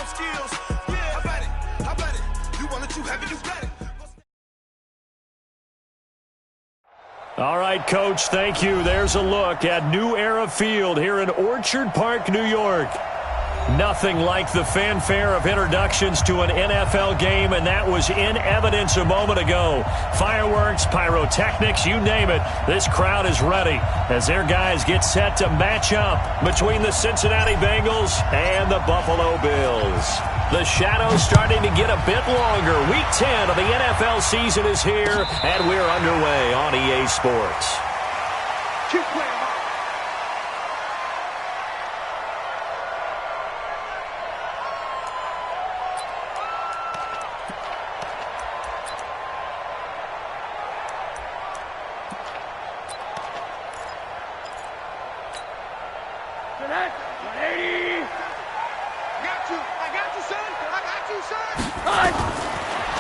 skills. Yeah, how about it? How about it? You want it, you have it, you got it. All right, Coach, thank you. There's a look at New Era Field here in Orchard Park, New York. Nothing like the fanfare of introductions to an NFL game, and that was in evidence a moment ago. Fireworks, pyrotechnics, you name it. This crowd is ready as their guys get set to match up between the Cincinnati Bengals and the Buffalo Bills. The shadow's starting to get a bit longer. Week 10 of the NFL season is here, and we're underway on EA Sports. Keep playing.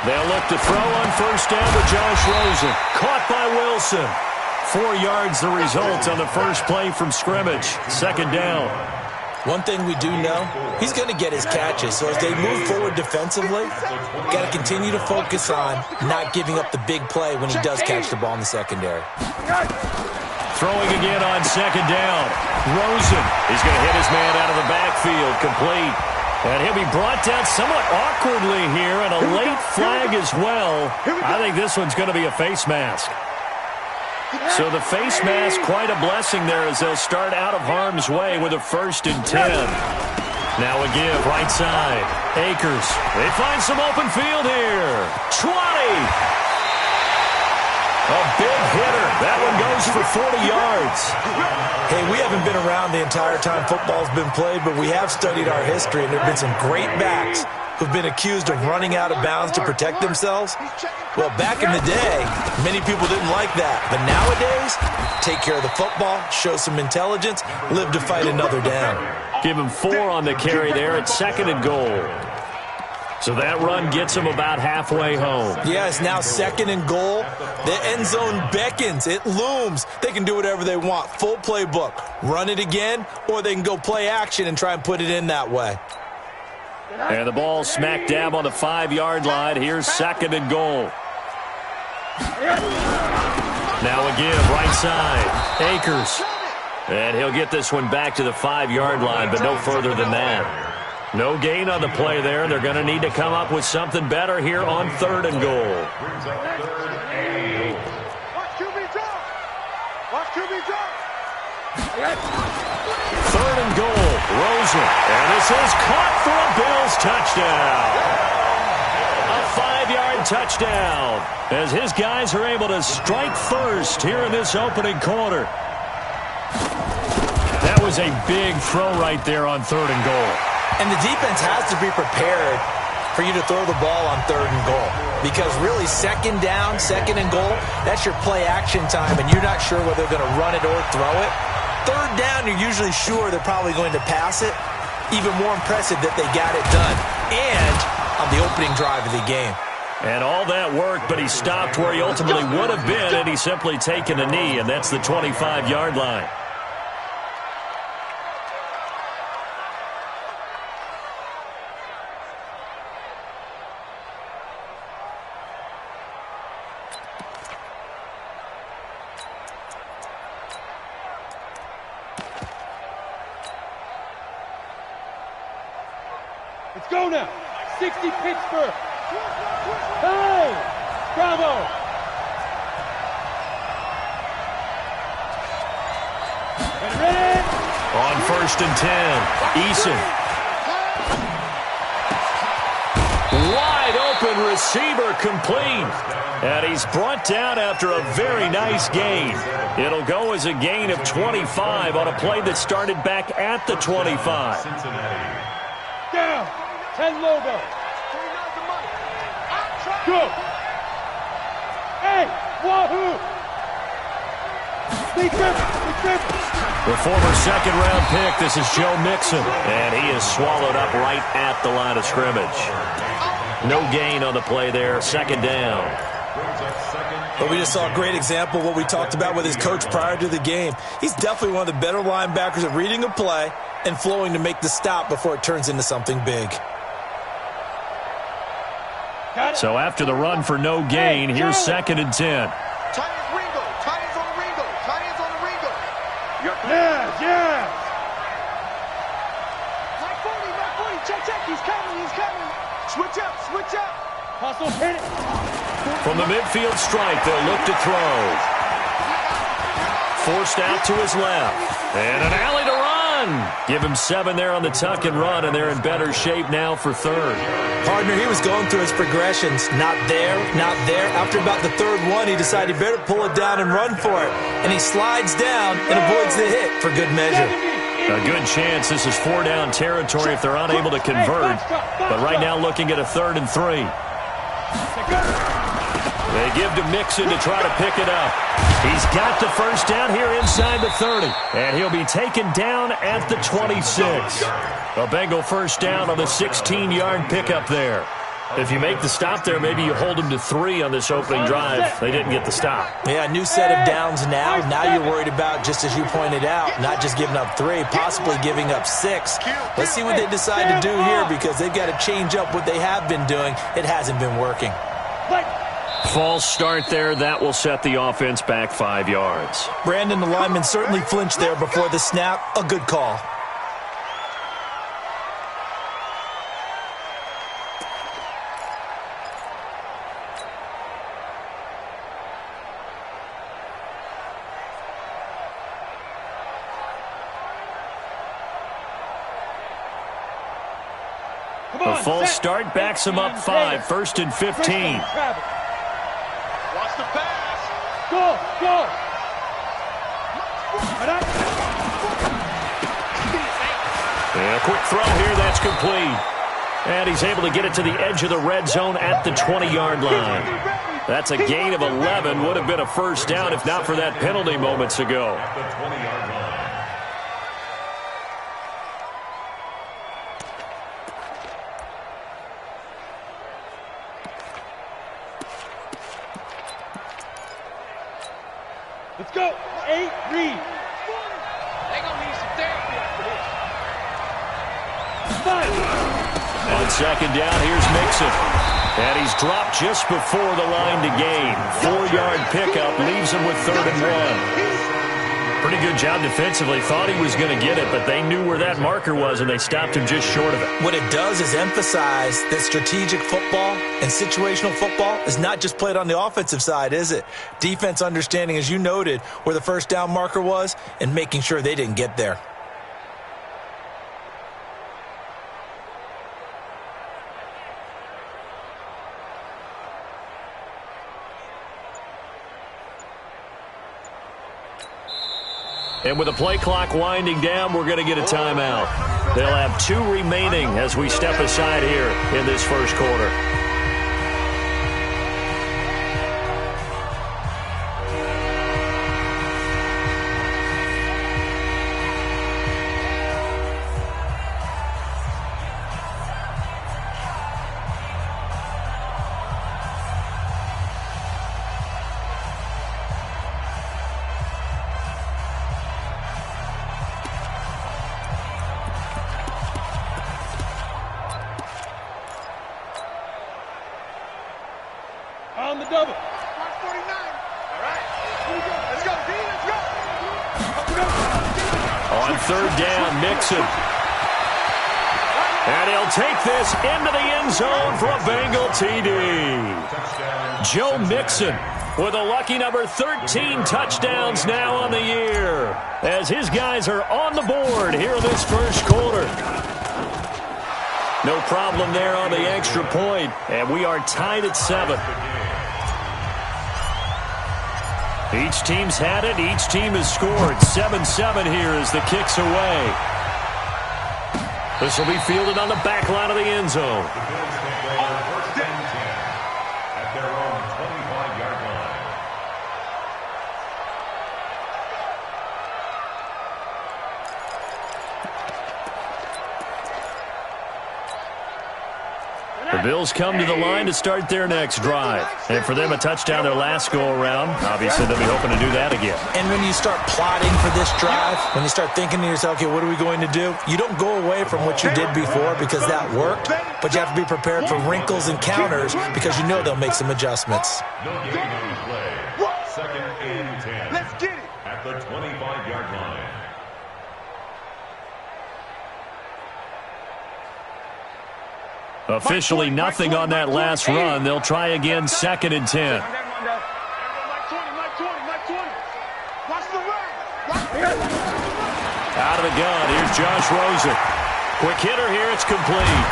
They'll look to throw on first down to Josh Rosen. Caught by Wilson. 4 yards the result on the first play from scrimmage. Second down. One thing we do know, he's going to get his catches. So as they move forward defensively, got to continue to focus on not giving up the big play when he does catch the ball in the secondary. Throwing again on second down. Rosen is going to hit his man out of the backfield. Complete. And he'll be brought down somewhat awkwardly here, and a late flag as well. I think this one's going to be a face mask. So the face mask, quite a blessing there as they'll start out of harm's way with a 1st and 10. Now a give, right side. Akers. They find some open field here. 20. A big hitter. That one goes for 40 yards. Hey, we haven't been around the entire time football's been played, but we have studied our history, and there have been some great backs who've been accused of running out of bounds to protect themselves. Well, back in the day, many people didn't like that. But nowadays, take care of the football, show some intelligence, live to fight another down. Give him 4 on the carry there at 2nd and goal. So that run gets him about halfway home. Yeah, it's now 2nd and goal. The end zone beckons. It looms. They can do whatever they want. Full playbook. Run it again, or they can go play action and try and put it in that way. And the ball smack dab on the 5-yard line. Here's 2nd and goal. Now a give, right side. Akers. And he'll get this one back to the 5-yard line, but no further than that. No gain on the play there. They're going to need to come up with something better here on 3rd and goal. Watch QB drop. Watch QB drop. 3rd and goal. Rosen. And this is caught for a Bills touchdown. A 5-yard touchdown as his guys are able to strike first here in this opening quarter. That was a big throw right there on 3rd and goal. And the defense has to be prepared for you to throw the ball on 3rd and goal. Because really, 2nd down, 2nd and goal, that's your play action time, and you're not sure whether they're going to run it or throw it. 3rd down, you're usually sure they're probably going to pass it. Even more impressive that they got it done. And on the opening drive of the game. And all that work, but he stopped where he ultimately would have been, and he's simply taken a knee, and that's the 25-yard line. Let's go now. 60 Pittsburgh. Hey! Bravo! Ready? On 1st and 10, Eason. Wide open receiver complete. And he's brought down after a very nice gain. It'll go as a gain of 25 on a play that started back at the 25. Down. 10 logo. Go. Hey, wahoo. The former 2nd-round pick, this is Joe Mixon. And he is swallowed up right at the line of scrimmage. No gain on the play there, 2nd down. But we just saw a great example of what we talked about with his coach prior to the game. He's definitely one of the better linebackers at reading a play and flowing to make the stop before it turns into something big. So after the run for no gain, here's 2nd and 10. Tight ends Ringo. Tight ends on the Ringo. Tight ends on the Ringo. Yes, yes. Mike 40. Check. He's coming. Switch up. Hustle, hit it. From the midfield strike, they'll look to throw. Forced out to his left. And an alley to run. Give him 7 there on the tuck and run, and they're in better shape now for 3rd. Partner, he was going through his progressions. Not there. After about the 3rd one, he decided he better pull it down and run for it. And he slides down and avoids the hit for good measure. A good chance this is 4-down territory if they're unable to convert. But right now looking at a 3rd and 3. They give to Mixon to try to pick it up. He's got the first down here inside the 30. And he'll be taken down at the 26. A Bengal first down on the 16-yard pickup there. If you make the stop there, maybe you hold them to 3 on this opening drive. They didn't get the stop. Yeah, a new set of downs now. Now you're worried about, just as you pointed out, not just giving up 3, possibly giving up 6. Let's see what they decide to do here, because they've got to change up what they have been doing. It hasn't been working. False start there. That will set the offense back 5 yards. Brandon, the lineman certainly flinched there before the snap. A good call. A false start backs him up 5. 1st and 15. Watch the pass. Go. And a quick throw here. That's complete. And he's able to get it to the edge of the red zone at the 20-yard line. That's a gain of 11. Would have been a first down if not for that penalty moments ago. Let's go. 8, read. They gonna need some therapy after this. 5. On 2nd down, here's Mixon. And he's dropped just before the line to gain. 4-yard pickup leaves him with 3rd and 1. Pretty good job defensively. Thought he was going to get it, but they knew where that marker was, and they stopped him just short of it. What it does is emphasize that strategic football and situational football is not just played on the offensive side, is it? Defense understanding, as you noted, where the first down marker was and making sure they didn't get there. And with the play clock winding down, we're going to get a timeout. They'll have 2 remaining as we step aside here in this first quarter. On the double. 49. All right. Let's go, D. Let's go. On 3rd down, Mixon. And he'll take this into the end zone for a Bengal TD. Joe Mixon with a lucky number 13 touchdowns now on the year, as his guys are on the board here in this first quarter. No problem there on the extra point, and we are tied at 7. Each team's had it. Each team has scored. 7-7 here as the kick's away. This will be fielded on the back line of the end zone. At their own 25-yard line. The Bills come to the line to start their next drive. And for them, a touchdown their last go-around. Obviously, they'll be hoping to do that again. And when you start plotting for this drive, when you start thinking to yourself, okay, what are we going to do? You don't go away from what you did before because that worked, but you have to be prepared for wrinkles and counters because you know they'll make some adjustments. No gain on play. Second and 10. Let's get it. At the 25-yard line. Officially nothing on that last run. They'll try again, second and 10. Out of the gun, here's Josh Rosen. Quick hitter here, it's complete.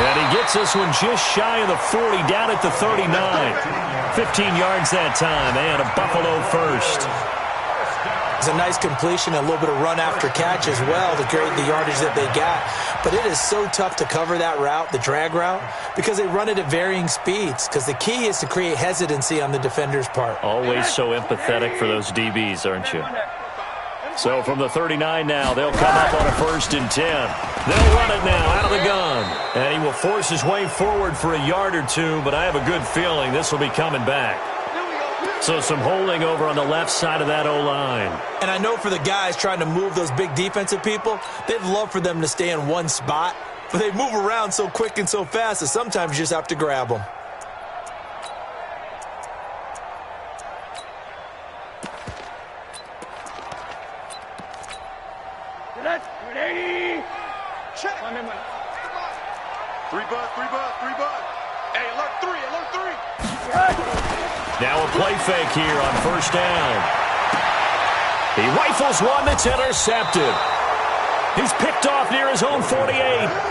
And he gets this one just shy of the 40, down at the 39. 15 yards that time, and a Buffalo first. It's a nice completion, a little bit of run after catch as well to create the yardage that they got. But it is so tough to cover that route, the drag route, because they run it at varying speeds. Because the key is to create hesitancy on the defender's part. Always so empathetic for those DBs, aren't you? So from the 39 now, they'll come up on a first and 10. They'll run it now out of the gun. And he will force his way forward for a yard or two, but I have a good feeling this will be coming back. So some holding over on the left side of that O-line. And I know for the guys trying to move those big defensive people, they'd love for them to stay in one spot. But they move around so quick and so fast that sometimes you just have to grab them. Check. Three bud. Hey, alert three. Now a play fake here on first down. He rifles one that's intercepted. He's picked off near his own 48.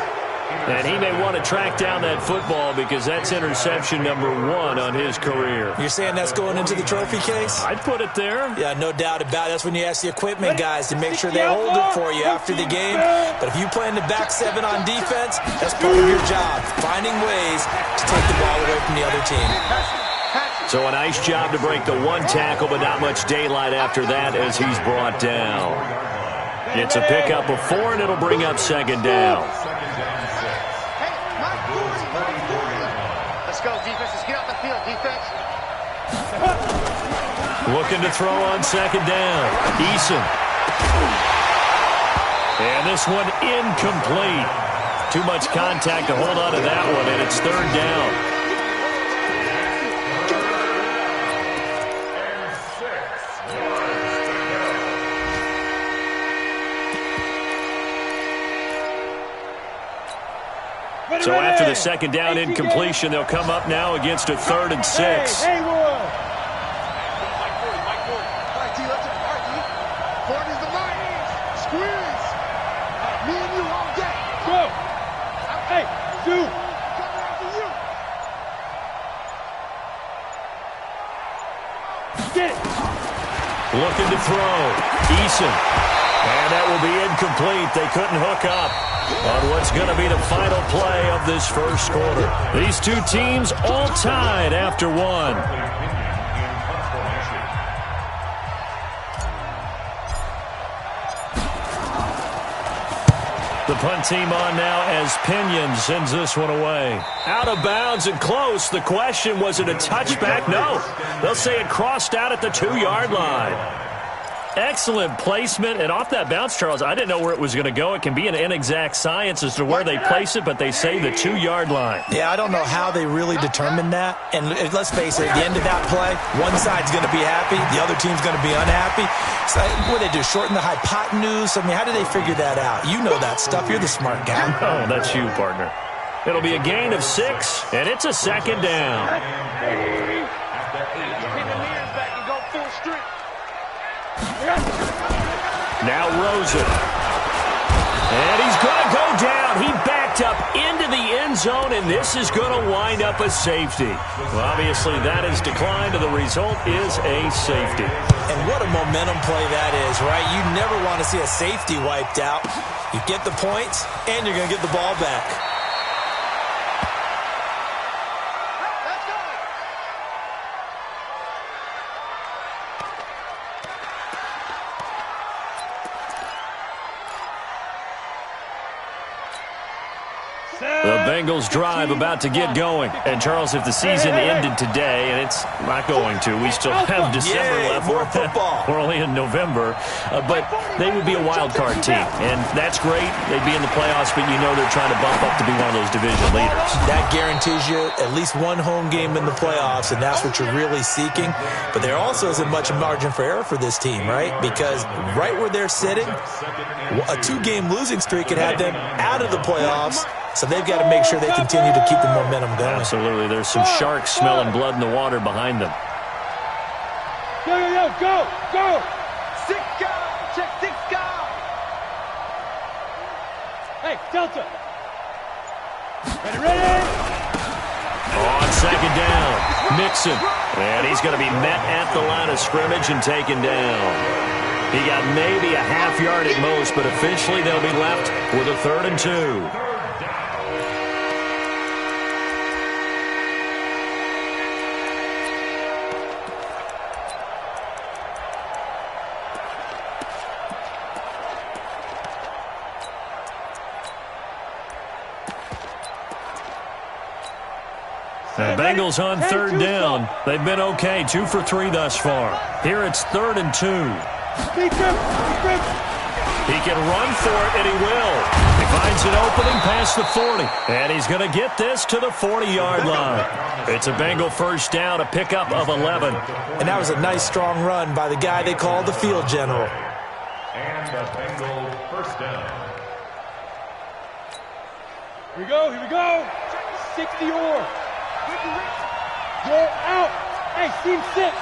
And he may want to track down that football because that's interception number 1 on his career. You're saying that's going into the trophy case? I'd put it there. Yeah, no doubt about it. That's when you ask the equipment guys to make sure they hold it for you after the game. But if you play in the back 7 on defense, that's part of your job, finding ways to take the ball away from the other team. So a nice job to break the one tackle, but not much daylight after that as he's brought down. It's a pickup of 4, and it'll bring up second down. Let's go, defense. Let's get out the field, defense. Looking to throw on second down. Eason. And this one incomplete. Too much contact to hold on to that one, and it's third down. So after the second down incompletion, they'll come up now against a 3rd and 6. Hey, Haywood. Squeeze. Me and you all day. Go. Hey, do. Coming after you. Get it. Looking to throw. Eason. And that will be incomplete. They couldn't hook up on what's going to be the final play of this first quarter. These two teams all tied after one. The punt team on now as Pinion sends this one away. Out of bounds and close. The question, was it a touchback? No. They'll say it crossed out at the 2-yard line. Excellent placement, and off that bounce, Charles, I didn't know where it was going to go. It can be an inexact science as to where they place it, but they say the 2-yard line. Yeah, I don't know how they really determined that. And let's face it, at the end of that play, one side's going to be happy, the other team's going to be unhappy. So what do they do, shorten the hypotenuse? I mean, how do they figure that out? You know that stuff. You're the smart guy. Oh, that's you, partner. It'll be a gain of 6, and it's a second down. Now Rosen. And he's going to go down. He backed up into the end zone, and this is going to wind up a safety. Well, obviously, that is declined, and the result is a safety. And what a momentum play that is, right? You never want to see a safety wiped out. You get the points, and you're going to get the ball back. The Bengals drive about to get going. And, Charles, if the season ended today, and it's not going to, we still have December left. More football. We're only in November. But they would be a wild card team. And that's great. They'd be in the playoffs, but you know they're trying to bump up to be one of those division leaders. That guarantees you at least one home game in the playoffs, and that's what you're really seeking. But there also isn't much margin for error for this team, right? Because right where they're sitting, a 2-game losing streak could have them out of the playoffs. So they've got to make sure they continue to keep the momentum going. Absolutely. There's some sharks smelling blood in the water behind them. Go! Six guard. Check 6 guard. Hey, Delta. Ready? On second down, Mixon. And he's going to be met at the line of scrimmage and taken down. He got maybe a half yard at most, but officially they'll be left with a 3rd and 2. The Bengals on 3rd down. They've been okay, 2 for 3 thus far. Here it's 3rd and 2. He can run for it, and he will. He finds an opening past the 40, and he's going to get this to the 40-yard line. It's a Bengal first down, a pickup of 11. And that was a nice, strong run by the guy they call the field general. And the Bengal first down. Here we go. 60 or. You're out. Hey, team 6.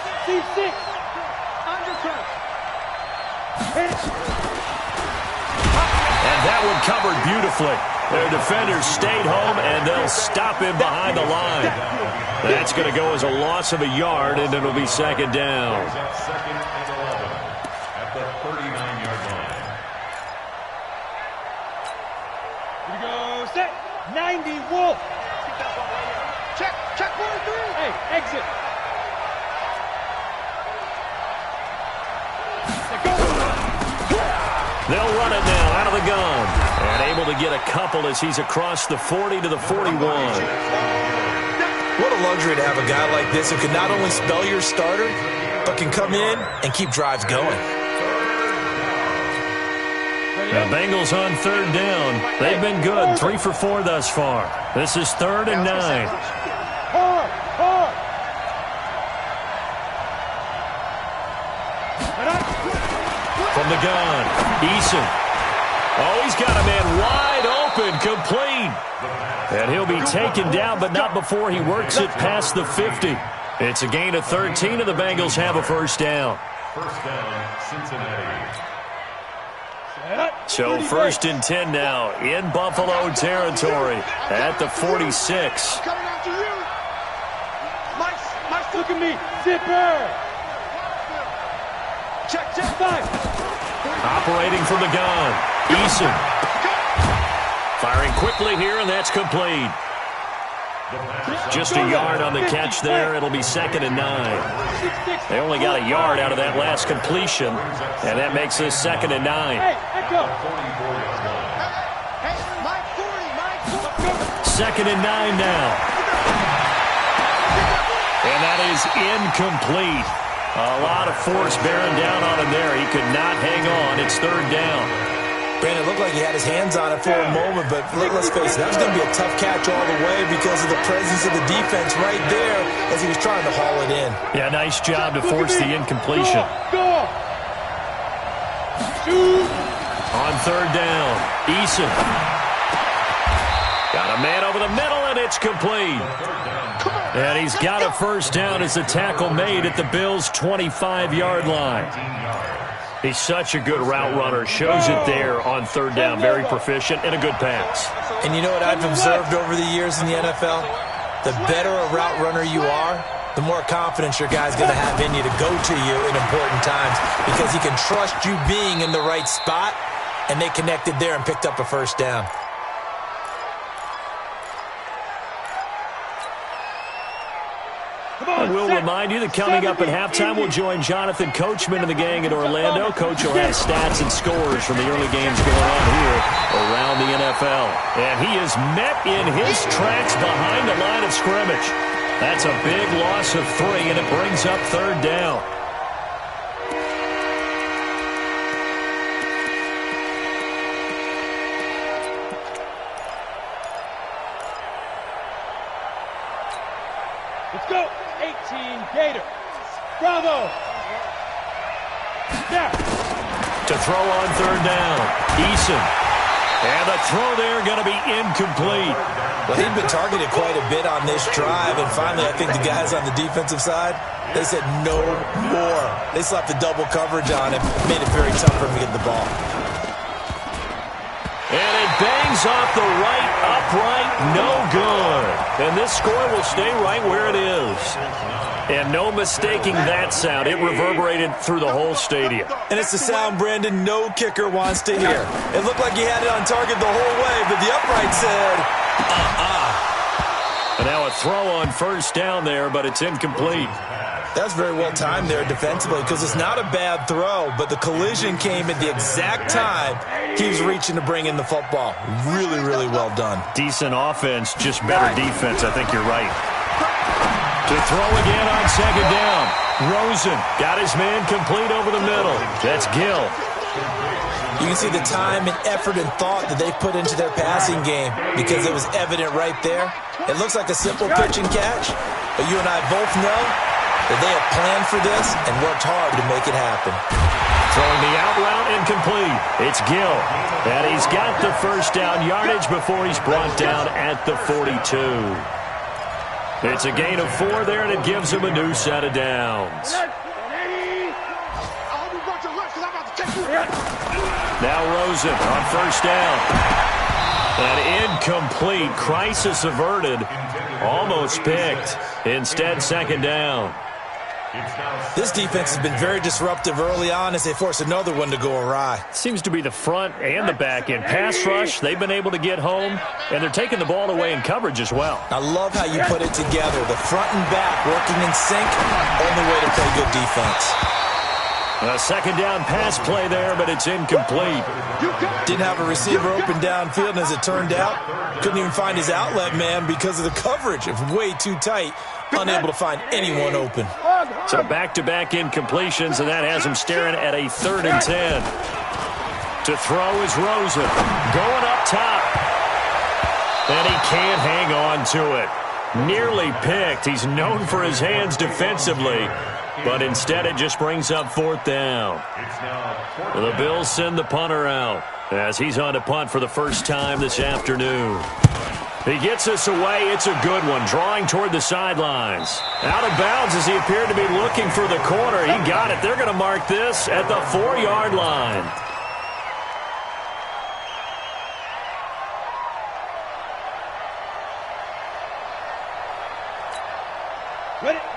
Undercut. And that one covered beautifully. Their defenders stayed home, and they'll stop him behind the line. That's going to go as a loss of a yard, and it'll be 2nd down. Second and 11 at the 39-yard line. Here we go. Set. 90 Wolf. Check 1 3. Hey, exit. They'll run it now out of the gun. And able to get a couple as he's across the 40 to the 41. What a luxury to have a guy like this who can not only spell your starter, but can come in and keep drives going. The Bengals on 3rd down. They've been good, 3 for 4 thus far. This is 3rd and 9. Hard. From the gun, Eason. Oh, he's got a man wide open, complete. And he'll be taken down, but not before he works it past the 50. It's a gain of 13, and the Bengals have a first down. First down, Cincinnati. So 1st and 10 now in Buffalo territory at the 46. Coming after you. Mike, Look at me. Zipper. check 5. Operating from the gun, Eason. Firing quickly here, and that's complete. Just a yard on the catch there. It'll be 2nd and 9. They only got a yard out of that last completion, and that makes this 2nd and 9. Hey, echo. Hey, Mike 40. 2nd and 9 now. And that is incomplete. A lot of force bearing down on him there. He could not hang on. It's 3rd down. Brandon, it looked like he had his hands on it for a moment, but let's face it, that was going to be a tough catch all the way because of the presence of the defense right there as he was trying to haul it in. Yeah, nice job to force the incompletion. Go. Shoot. On 3rd down, Eason. Got a man over the middle, and it's complete. And he's got a first down as the tackle made at the Bills' 25-yard line. He's such a good route runner. Shows it there on 3rd down. Very proficient and a good pass. And you know what I've observed over the years in the NFL? The better a route runner you are, the more confidence your guy's going to have in you to go to you in important times because he can trust you being in the right spot, and they connected there and picked up a first down. I will remind you that coming up at halftime, we'll join Jonathan Coachman and the gang at Orlando. Coach will have stats and scores from the early games going on here around the NFL. And he is met in his tracks behind the line of scrimmage. That's a big loss of 3, and it brings up 3rd down. Let's go. 18 Gator. Bravo. Now. To throw on 3rd down. Eason. And the throw there going to be incomplete. Well, he'd been targeted quite a bit on this drive, and finally I think the guys on the defensive side, they said no more. They slapped the double coverage on him, made it very tough for him to get the ball. And it bangs off the right upright, no good. And this score will stay right where it is. And no mistaking that sound. It reverberated through the whole stadium. And it's the sound, Brandon, no kicker wants to hear. It looked like he had it on target the whole way, but the upright said, And now a throw on 1st down there, but it's incomplete. That's very well timed there defensively because it's not a bad throw, but the collision came at the exact time he was reaching to bring in the football. Really, really well done. Decent offense, just better defense. I think you're right. To throw again on 2nd down. Rosen got his man complete over the middle. That's Gill. You can see the time and effort and thought that they put into their passing game because it was evident right there. It looks like a simple pitch and catch, but you and I both know that they have planned for this and worked hard to make it happen. Throwing the out route incomplete. It's Gill. And he's got the 1st down yardage before he's brought down at the 42. It's a gain of 4 there, and it gives him a new set of downs. Now Rosen on 1st down. An incomplete. Crisis averted. Almost picked. Instead, 2nd down. This defense has been very disruptive early on as they force another one to go awry. Seems to be the front and the back end. Pass rush, they've been able to get home, and they're taking the ball away in coverage as well. I love how you put it together. The front and back working in sync, only way to play good defense. A 2nd down pass play there, but it's incomplete. Didn't have a receiver open downfield, and as it turned out, couldn't even find his outlet man because of the coverage. It was way too tight, unable to find anyone open. So back-to-back incompletions, and that has him staring at a 3rd and 10. To throw is Rosen. Going up top. And he can't hang on to it. Nearly picked. He's known for his hands defensively. But instead it just brings up 4th down. The Bills send the punter out as he's on to punt for the first time this afternoon. He gets us away. It's a good one. Drawing toward the sidelines. Out of bounds as he appeared to be looking for the corner. He got it. They're going to mark this at the 4-yard line.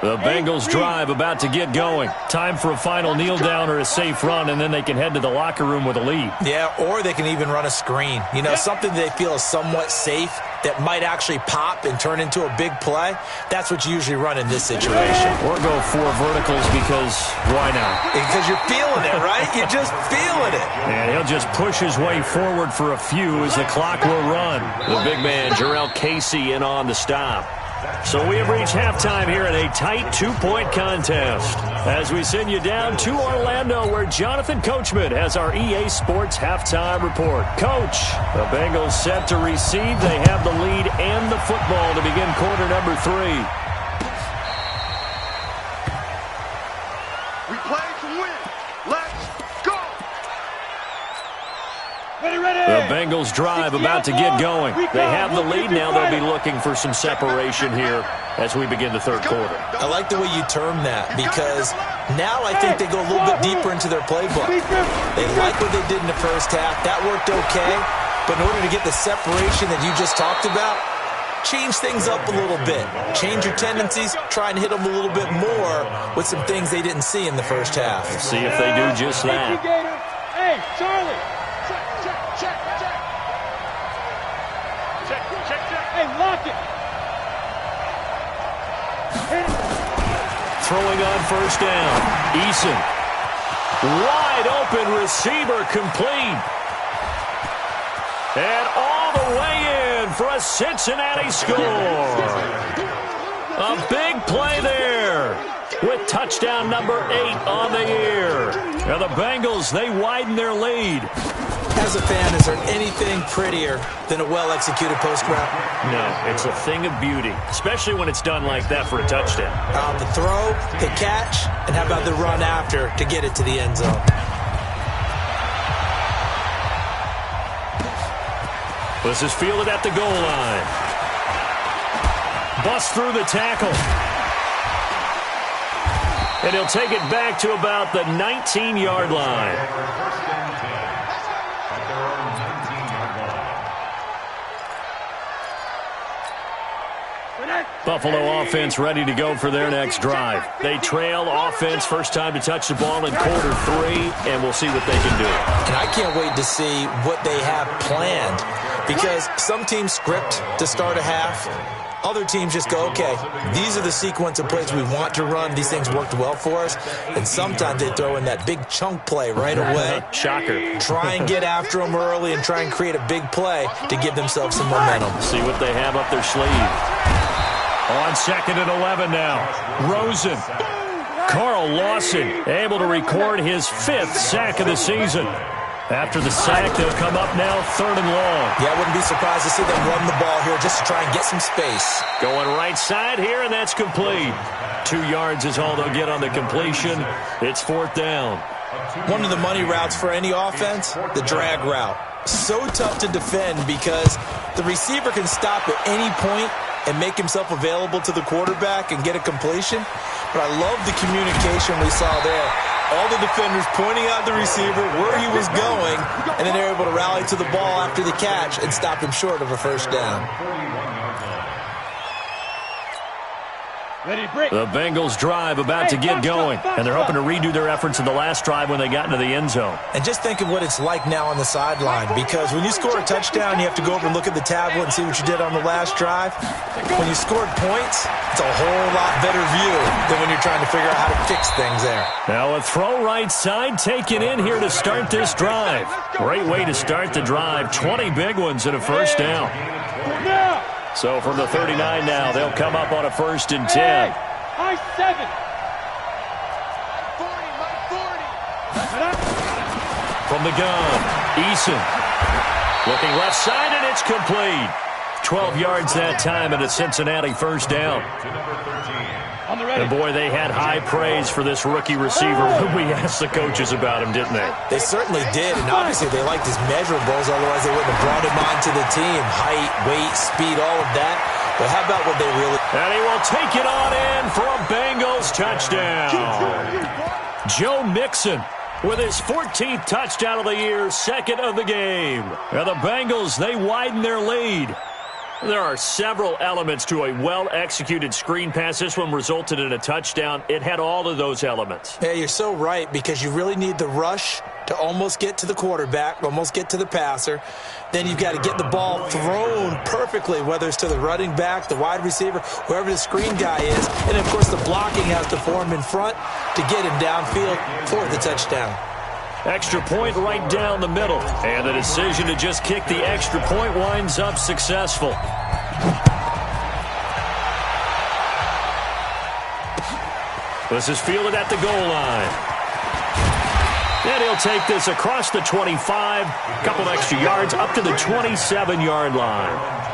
The Bengals drive about to get going. Time for a final kneel down or a safe run, and then they can head to the locker room with a lead. Yeah, or they can even run a screen. You know, something they feel is somewhat safe that might actually pop and turn into a big play. That's what you usually run in this situation. Or go 4 verticals because why not? Because you're feeling it, right? You're just feeling it. And he'll just push his way forward for a few as the clock will run. The big man, Jarrell Casey, in on the stop. So we have reached halftime here in a tight 2-point contest as we send you down to Orlando where Jonathan Coachman has our EA Sports halftime report. Coach, the Bengals set to receive. They have the lead and the football to begin quarter number 3. We play to win. Let's go. The Bengals drive about to get going. They have the lead now. They'll be looking for some separation here as we begin the 3rd quarter. I like the way you term that because now I think they go a little bit deeper into their playbook. They like what they did in the first half. That worked okay. But in order to get the separation that you just talked about, change things up a little bit. Change your tendencies. Try and hit them a little bit more with some things they didn't see in the first half. Let's see if they do just that. Hey, Charlie. Hey, lock it. Throwing on 1st down. Eason. Wide open receiver complete. And all the Cincinnati score. A big play there with touchdown number 8 on the year. And the Bengals, they widen their lead. As a fan, is there anything prettier than a well-executed post-route? No, it's a thing of beauty, especially when it's done like that for a touchdown. The throw, the catch, and how about the run after to get it to the end zone? This is fielded at the goal line. Bust through the tackle. And he'll take it back to about the 19-yard line. Buffalo offense ready to go for their next drive. They trail offense, first time to touch the ball in quarter 3, and we'll see what they can do. And I can't wait to see what they have planned, because some teams script to start a half. Other teams just go, okay, these are the sequence of plays we want to run. These things worked well for us. And sometimes they throw in that big chunk play right away. Shocker. Try and get after them early and try and create a big play to give themselves some momentum. See what they have up their sleeve. On 2nd and 11 now. Rosen. Carl Lawson able to record his 5th sack of the season. After the sack, they'll come up now 3rd and long. Yeah, I wouldn't be surprised to see them run the ball here just to try and get some space. Going right side here, and that's complete. 2 yards is all they'll get on the completion. It's 4th down. One of the money routes for any offense, the drag route. So tough to defend because the receiver can stop at any point and make himself available to the quarterback and get a completion. But I love the communication we saw there. All the defenders pointing out the receiver where he was going, and then they're able to rally to the ball after the catch and stop him short of a first down. The Bengals drive about to get going, and they're hoping to redo their efforts in the last drive when they got into the end zone. And just think of what it's like now on the sideline, because when you score a touchdown, you have to go over and look at the tablet and see what you did on the last drive. When you scored points, it's a whole lot better view than when you're trying to figure out how to fix things there. Now a throw right side taken in here to start this drive. Great way to start the drive. 20 big ones and a first down. So from the 39 now, they'll come up on a 1st and 10. High 7. 40, From the gun, Eason. Looking left side, and it's complete. 12 yards that time, and a Cincinnati first down. And boy, they had high praise for this rookie receiver. We asked the coaches about him, didn't they? They certainly did, and obviously they liked his measurables, otherwise they wouldn't have brought him onto the team. Height, weight, speed, all of that. But how about what they really... And he will take it on in for a Bengals touchdown. Joe Mixon with his 14th touchdown of the year, 2nd of the game. And the Bengals, they widen their lead. There are several elements to a well-executed screen pass. This one resulted in a touchdown. It had all of those elements. Yeah, you're so right, because you really need the rush to almost get to the quarterback, almost get to the passer. Then you've got to get the ball thrown perfectly, whether it's to the running back, the wide receiver, whoever the screen guy is. And, of course, the blocking has to form in front to get him downfield for the touchdown. Extra point right down the middle. And the decision to just kick the extra point winds up successful. This is fielded at the goal line. And he'll take this across the 25. A couple extra yards up to the 27-yard line.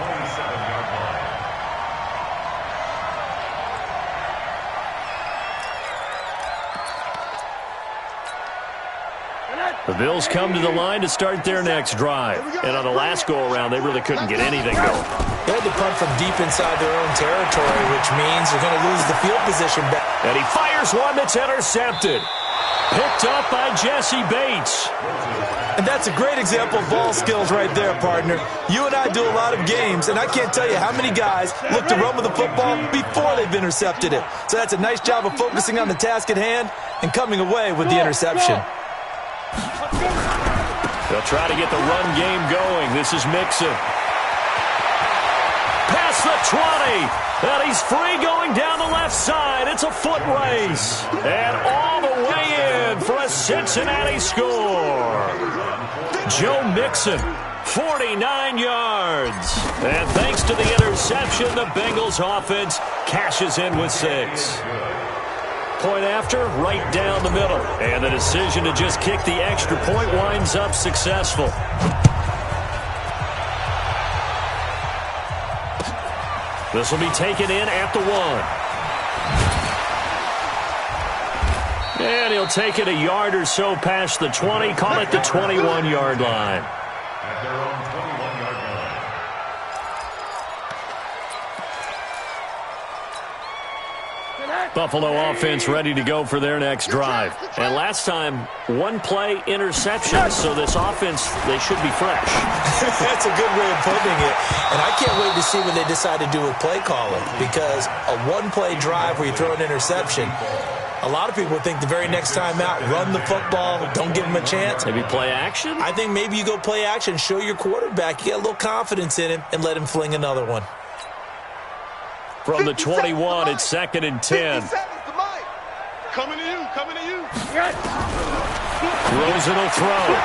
The Bills come to the line to start their next drive. And on the last go-around, they really couldn't get anything going. They had to punt from deep inside their own territory, which means they're going to lose the field position back. And he fires one that's intercepted. Picked up by Jesse Bates. And that's a great example of ball skills right there, partner. You and I do a lot of games, and I can't tell you how many guys look to run with the football before they've intercepted it. So that's a nice job of focusing on the task at hand and coming away with the interception. They'll try to get the run game going. This is Mixon. Past the 20. And he's free going down the left side. It's a foot race. And all the way in for a Cincinnati score. Joe Mixon, 49 yards. And thanks to the interception, the Bengals offense cashes in with 6. Point after, right down the middle. And the decision to just kick the extra point winds up successful. This will be taken in at the 1. And he'll take it a yard or so past the 20, call it the 21-yard line. At their own 21-yard line. Buffalo offense ready to go for their next drive. And last time, 1-play interception, so this offense, they should be fresh. That's a good way of putting it. And I can't wait to see what they decide to do with play calling, because a 1-play drive where you throw an interception, a lot of people think the very next time out, run the football, don't give them a chance. Maybe play action? I think maybe you go play action, show your quarterback, you get a little confidence in him, and let him fling another one. From the 21, it's 2nd and 10. Coming to you, coming to you. Rosen will throw.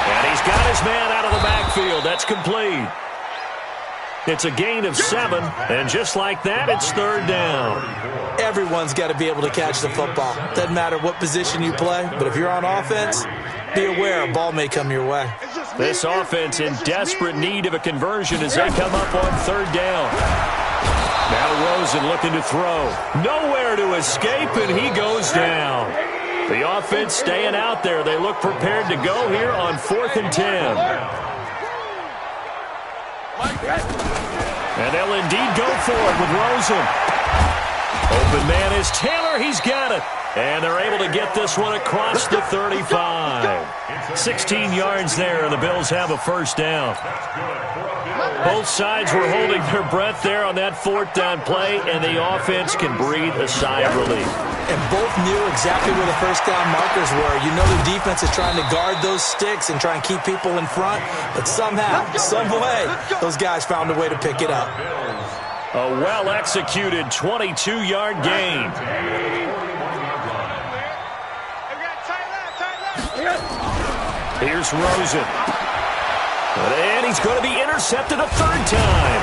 And he's got his man out of the backfield. That's complete. It's a gain of 7, and just like that, it's 3rd down. Everyone's got to be able to catch the football. Doesn't matter what position you play, but if you're on offense, be aware a ball may come your way. This offense in desperate need of a conversion as they come up on 3rd down. Now Rosen looking to throw. Nowhere to escape, and he goes down. The offense staying out there. They look prepared to go here on 4th and 10. And they'll indeed go for it with Rosen. Open man is Taylor. He's got it. And they're able to get this one across the 35. 16 yards there, and the Bills have a 1st down. Both sides were holding their breath there on that 4th down play, and the offense can breathe a sigh of relief. And both knew exactly where the 1st down markers were. You know the defense is trying to guard those sticks and try and keep people in front, but somehow, some way, those guys found a way to pick it up. A well-executed 22-yard gain. Here's Rosen. And he's going to be intercepted a 3rd time.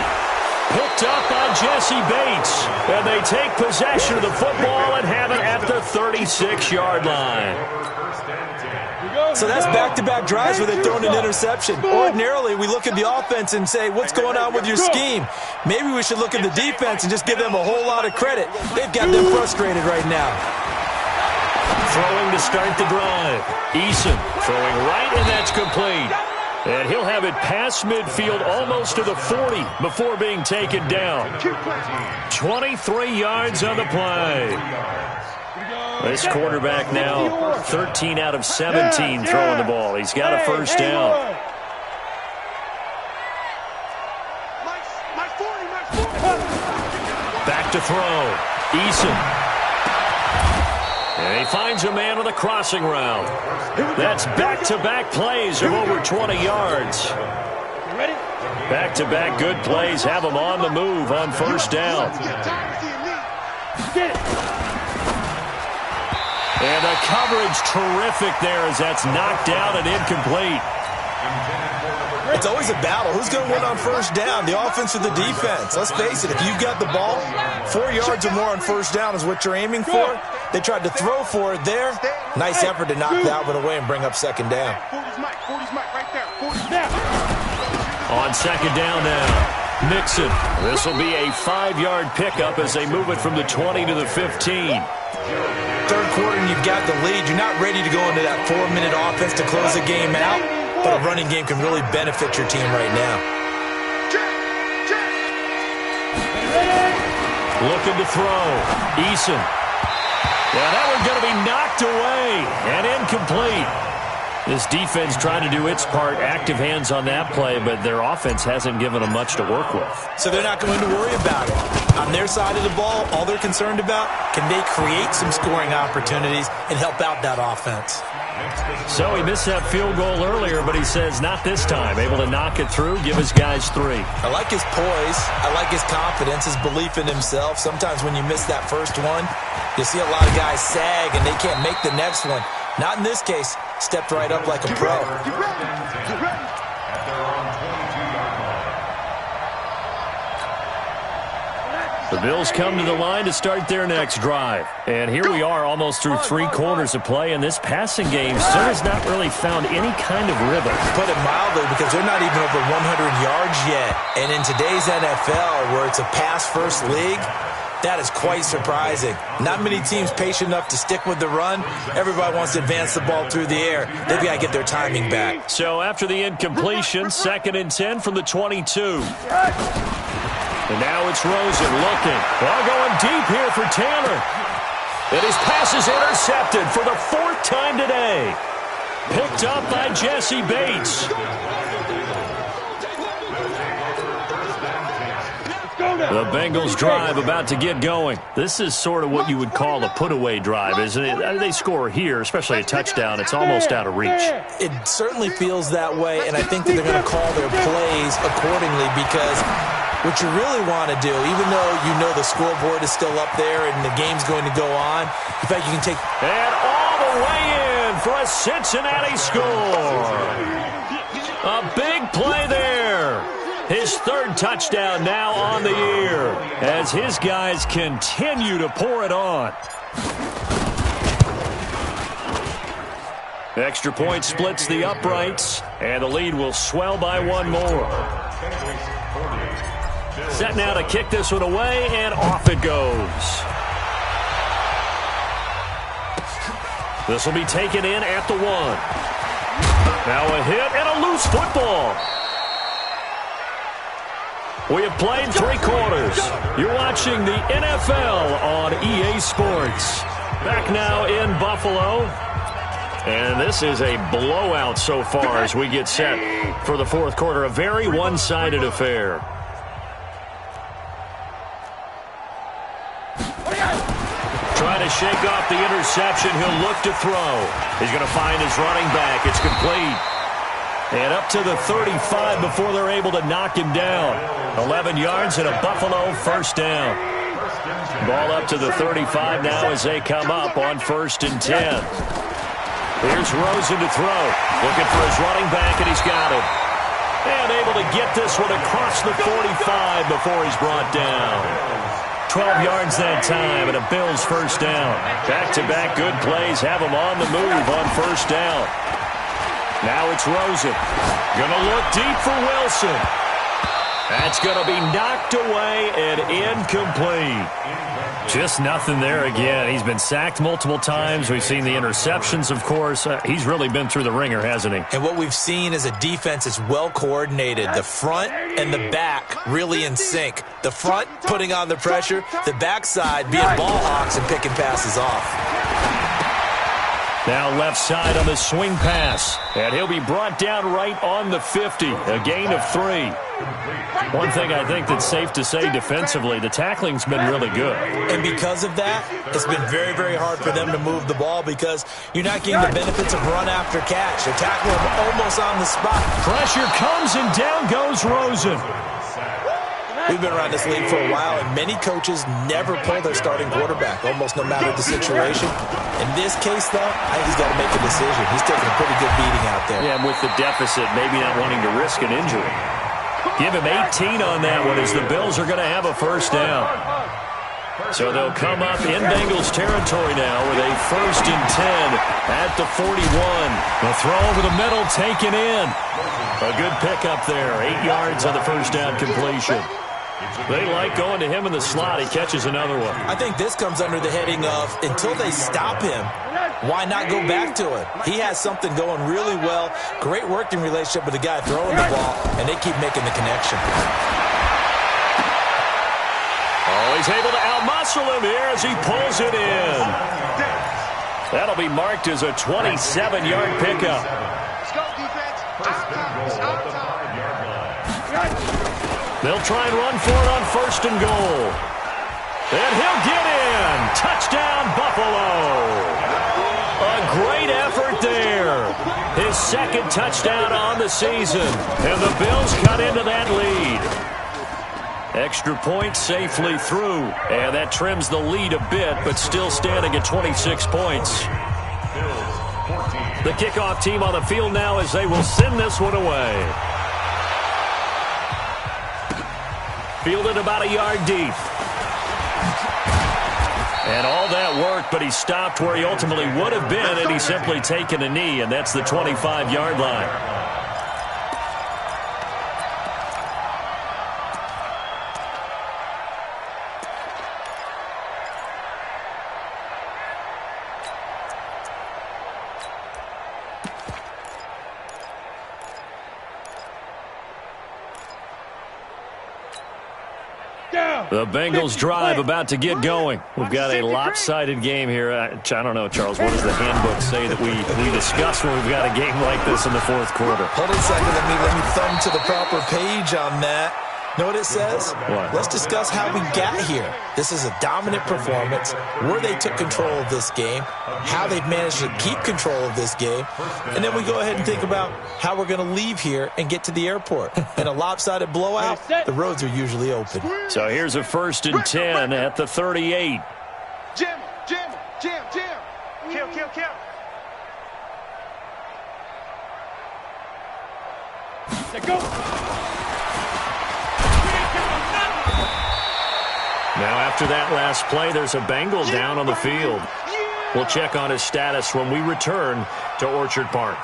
Picked up by Jesse Bates. And they take possession of the football and have it at the 36-yard line. So that's back-to-back drives where they're throwing an interception. Ordinarily, we look at the offense and say, what's going on with your scheme? Maybe we should look at the defense and just give them a whole lot of credit. They've got them frustrated right now. Throwing to start the drive. Eason throwing right, and that's complete. And he'll have it past midfield almost to the 40 before being taken down. 23 yards on the play. This quarterback now 13 out of 17 throwing the ball. He's got a 1st down. Back to throw. Eason. And he finds a man with a crossing route. That's back-to-back plays of over 20 yards. Back-to-back good plays have him on the move on 1st down. And the coverage terrific there as that's knocked down and incomplete. It's always a battle. Who's going to win on 1st down, the offense or the defense? Let's face it, if you've got the ball, 4 yards or more on 1st down is what you're aiming for. They tried to throw for it there. Nice effort to knock that one away and bring up 2nd down. On 2nd down now, Mixon. This will be a 5-yard pickup as they move it from the 20 to the 15. 3rd quarter and you've got the lead. You're not ready to go into that 4-minute offense to close the game out, but a running game can really benefit your team right now. Looking to throw. Eason. Yeah, that one's going to be knocked away and incomplete. This defense trying to do its part, active hands on that play, but their offense hasn't given them much to work with. So they're not going to worry about it. On their side of the ball, all they're concerned about, can they create some scoring opportunities and help out that offense? So he missed that field goal earlier, but he says not this time. Able to knock it through, give his guys 3. I like his poise. I like his confidence, his belief in himself. Sometimes when you miss that first one, you see a lot of guys sag and they can't make the next one. Not in this case. Stepped right up like a pro. The Bills come to the line to start their next drive. And here we are almost through 3 quarters of play, and this passing game still has not really found any kind of rhythm. Put it mildly, because they're not even over 100 yards yet. And in today's NFL, where it's a pass-first league, that is quite surprising. Not many teams patient enough to stick with the run. Everybody wants to advance the ball through the air. They've got to get their timing back. So after the incompletion, 2nd and 10 from the 22. And now it's Rosen looking. Well, going deep here for Taylor. And his pass is intercepted for the 4th time today. Picked up by Jesse Bates. The Bengals drive about to get going. This is sort of what you would call a put-away drive, isn't it? They score here, especially a touchdown. It's almost out of reach. It certainly feels that way, and I think that they're going to call their plays accordingly, because what you really want to do, even though you know the scoreboard is still up there and the game's going to go on, in fact, you can take... And all the way in for a Cincinnati score. A big play there. His 3rd touchdown now on the year as his guys continue to pour it on. Extra point splits the uprights, and the lead will swell by 1 more. Set now to kick this one away, and off it goes. This will be taken in at the 1. Now a hit and a loose football. We have played 3 quarters. You're watching the NFL on EA Sports. Back now in Buffalo. And this is a blowout so far as we get set for the 4th quarter. A very one-sided affair. Trying to shake off the interception. He'll look to throw. He's going to find his running back. It's complete. And up to the 35 before they're able to knock him down. 11 yards and a Buffalo 1st down. Ball up to the 35 now as they come up on 1st and 10. Here's Rosen to throw. Looking for his running back, and he's got him. And able to get this one across the 45 before he's brought down. 12 yards that time, and a Bills 1st down. Back-to-back good plays have him on the move on 1st down. Now it's Rosen. Going to look deep for Wilson. That's going to be knocked away and incomplete. Just nothing there again. He's been sacked multiple times. We've seen the interceptions, of course. He's really been through the ringer, hasn't he? And what we've seen is a defense that's well coordinated. The front and the back really in sync. The front putting on the pressure. The backside being ball hawks and picking passes off. Now left side on the swing pass. And he'll be brought down right on the 50. A gain of 3. One thing I think that's safe to say defensively, the tackling's been really good. And because of that, it's been very, very hard for them to move the ball because you're not getting the benefits of run after catch. They're tackling them almost on the spot. Pressure comes and down goes Rosen. We've been around this league for a while, and many coaches never pull their starting quarterback, almost no matter the situation. In this case, though, I think he's got to make a decision. He's taking a pretty good beating out there. Yeah, and with the deficit, maybe not wanting to risk an injury. Give him 18 on that one as the Bills are going to have a 1st down. So they'll come up in Bengals territory now with a 1st and 10 at the 41. The throw over the middle taken in. A good pickup there. 8 yards on the 1st down completion. They like going to him in the slot. He catches another one. I think this comes under the heading of until they stop him, why not go back to him? He has something going really well. Great working relationship with the guy throwing the ball, and they keep making the connection. Oh, he's able to outmuscle him here as he pulls it in. That'll be marked as a 27-yard pickup. Let's go, defense. They'll try and run for it on 1st and goal. And he'll get in. Touchdown, Buffalo. A great effort there. His 2nd touchdown on the season. And the Bills cut into that lead. Extra point safely through. And that trims the lead a bit, but still standing at 26 points. The kickoff team on the field now as they will send this one away. Fielded about a yard deep. And all that work, but he stopped where he ultimately would have been, and he's simply taken a knee, and that's the 25-yard line. The Bengals drive about to get going. We've got a lopsided game here. I don't know, Charles, what does the handbook say that we discuss when we've got a game like this in the fourth quarter? Hold on a second. Let me thumb to the proper page on that. Know what it says? What? Let's discuss how we got here. This is a dominant performance, where they took control of this game, how they've managed to keep control of this game, and then we go ahead and think about how we're going to leave here and get to the airport. In a lopsided blowout, the roads are usually open. So here's a 1st and 10 at the 38. Jam, jam, jam, jam. Kill, kill, kill. Let go. Now after that last play, there's a Bengal down on the field. We'll check on his status when we return to Orchard Park.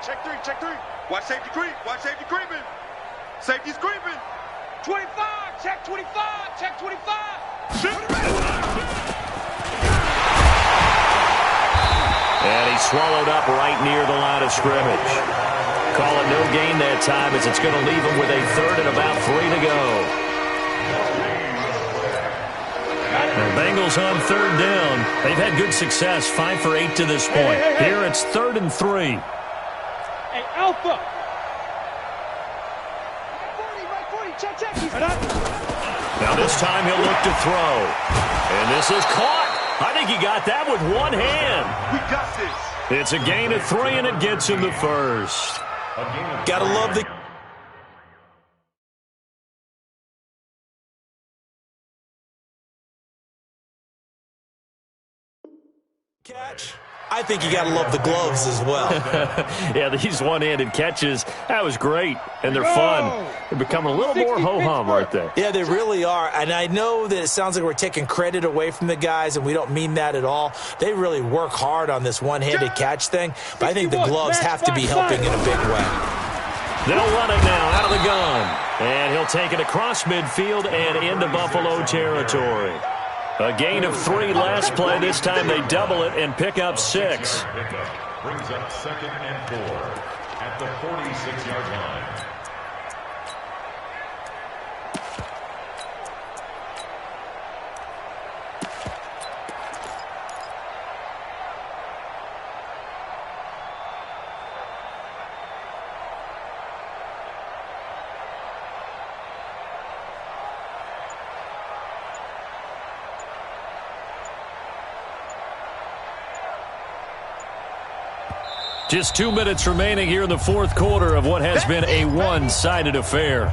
Check three, check three. Watch safety creep, watch safety creeping. Safety's creeping. 25, check 25, check 25. Shoot. And he swallowed up right near the line of scrimmage. Call it no gain that time, as it's going to leave him with a 3rd and about 3 to go. The Bengals on 3rd down. They've had good success, 5 for 8 to this point. Here it's 3rd and 3. Hey, Alpha. Right 40, check, check. He's up. Now this time he'll look to throw. And this is caught. I think he got that with one hand. We got this. It's a gain of 3, and it gets him the first. Gotta love the catch. I think you gotta love the gloves as well. Yeah, these one-handed catches, that was great, and they're fun. They're becoming a little more ho-hum right there. Yeah, they really are. And I know that it sounds like we're taking credit away from the guys, and we don't mean that at all. They really work hard on this one-handed catch thing, but I think the gloves have to be helping in a big way. They'll run it now out of the gun. And he'll take it across midfield and into Buffalo territory. A gain of 3 last play. This time they double it and pick up 6. Brings up 2nd and 4 at the 46-yard line. Just 2 minutes remaining here in the fourth quarter of what has been a one-sided affair.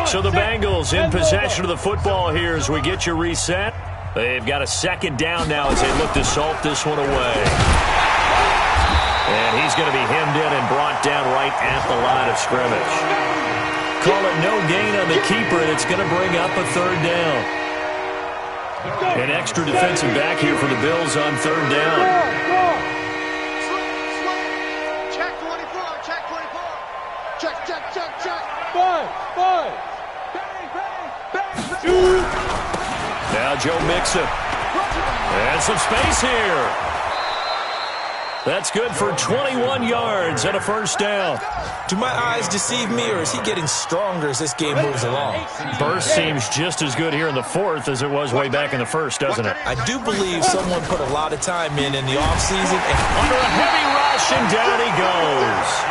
So the Bengals in possession of the football here as we get you reset. They've got a 2nd down now as they look to salt this one away. And he's going to be hemmed in and brought down right at the line of scrimmage. Call it no gain on the keeper, and it's going to bring up a 3rd down. An extra defensive back here for the Bills on 3rd down. Now Joe Mixon. And some space here. That's good for 21 yards and a 1st down. Do my eyes deceive me, or is he getting stronger as this game moves along? Burst seems just as good here in the 4th as it was way back in the 1st, doesn't it? I do believe someone put a lot of time in the offseason. Under a heavy rush, and down he goes.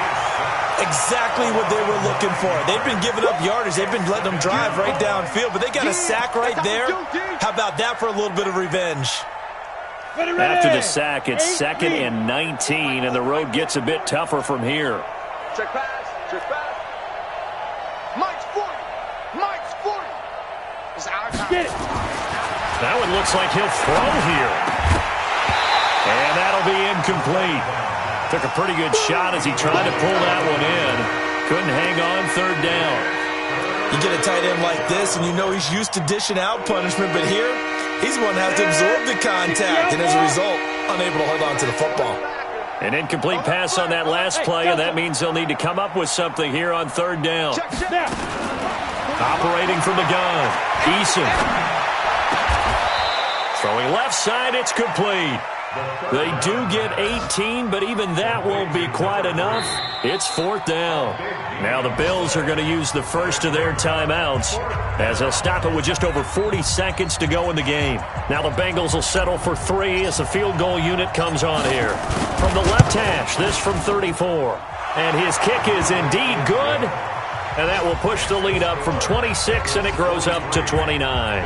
Exactly what they were looking for. They've been giving up yardage. They've been letting them drive right downfield, but they got a sack right there. How about that for a little bit of revenge? After the sack, it's 2nd and 19, and the road gets a bit tougher from here. Check pass, check pass. Mike's 40, Mike's 40. It's our time. Get it. That one looks like he'll throw here. And that'll be incomplete. Took a pretty good shot as he tried to pull that one in. Couldn't hang on third down. You get a tight end like this, and you know he's used to dishing out punishment, but here, he's the one that has to absorb the contact, and as a result, unable to hold on to the football. An incomplete pass on that last play, and that means they'll need to come up with something here on third down. Operating from the gun, Eason. Throwing left side, it's complete. They do get 18, but even that won't be quite enough. It's fourth down. Now the Bills are going to use the first of their timeouts as they'll stop it with just over 40 seconds to go in the game. Now the Bengals will settle for 3 as the field goal unit comes on here. From the left hash, this from 34. And his kick is indeed good. And that will push the lead up from 26, and it grows up to 29.